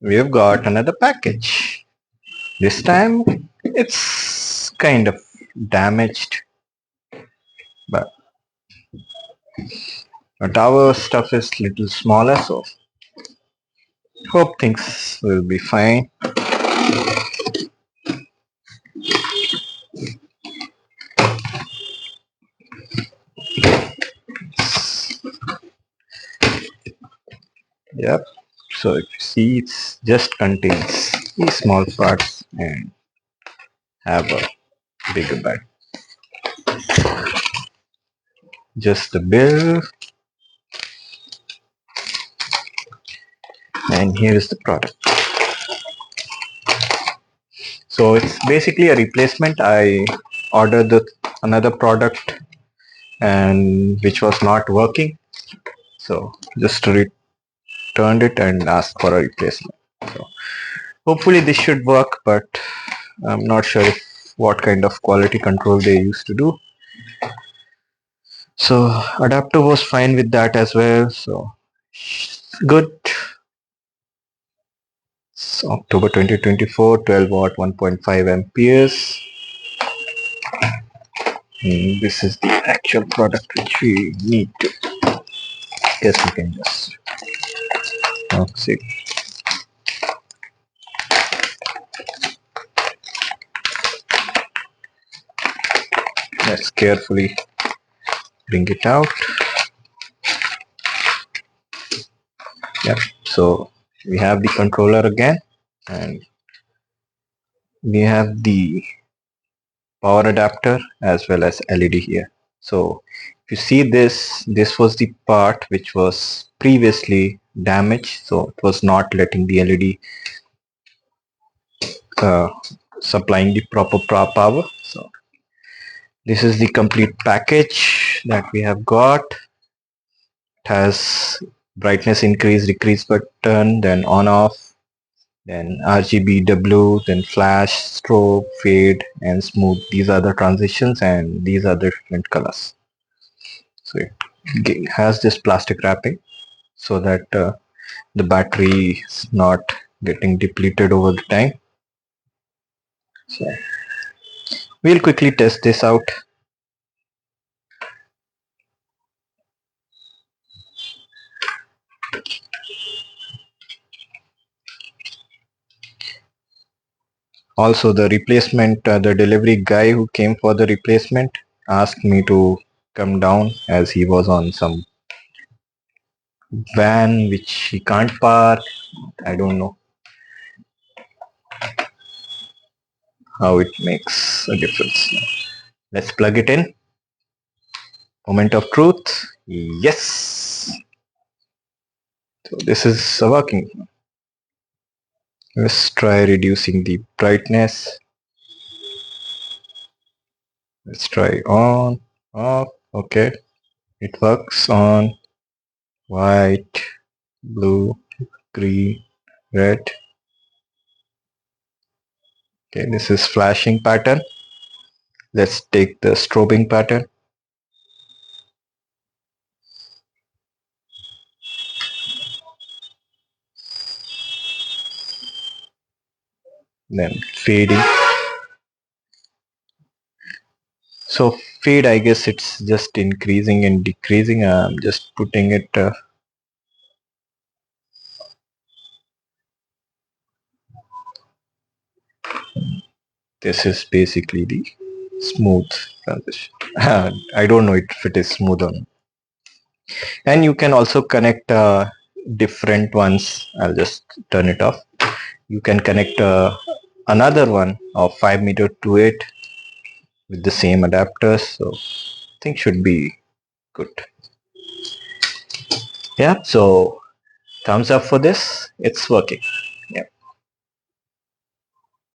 we've got another package. This time it's kind of damaged, but our stuff is little smaller, so hope things will be fine. Yep. So if you see, it just contains these small parts and have a bigger bag. Just the bill, and here is the product. So it's basically a replacement. I ordered another product and which was not working, so just returned it and asked for a replacement. So hopefully this should work, but I'm not sure what kind of quality control they used to do. So adapter was fine with that as well, so good. It's October 2024, 12 watt, 1.5 amperes. This is the actual product which we need to. Guess we can just see. Let's carefully bring it out. Yep. So we have the controller again, and we have the power adapter as well as LED here. So if you see this was the part which was previously damaged, so it was not letting the LED supplying the proper power. So this is the complete package that we have got. It has brightness increase decrease button, then on off, then RGB, W, then flash, strobe, fade, and smooth. These are the transitions, and these are the different colors. So it has this plastic wrapping so that the battery is not getting depleted over the time. So we'll quickly test this out. Also, the replacement, the delivery guy who came for the replacement asked me to come down as he was on some van which he can't park. I don't know how it makes a difference. Let's plug it in. Moment of truth. Yes. So this is working. Let's try reducing the brightness. Let's try on, off. Okay. It works on white, blue, green, red. Okay, this is flashing pattern. Let's take the strobing pattern. Then fading. So fade, I guess it's just increasing and decreasing. I'm just putting it this is basically the smooth transition. I don't know if it is smooth or not. And you can also connect different ones. I'll just turn it off. You can connect another one of 5 meter to it with the same adapters, so I think should be good. Yeah, so thumbs up for this. It's working.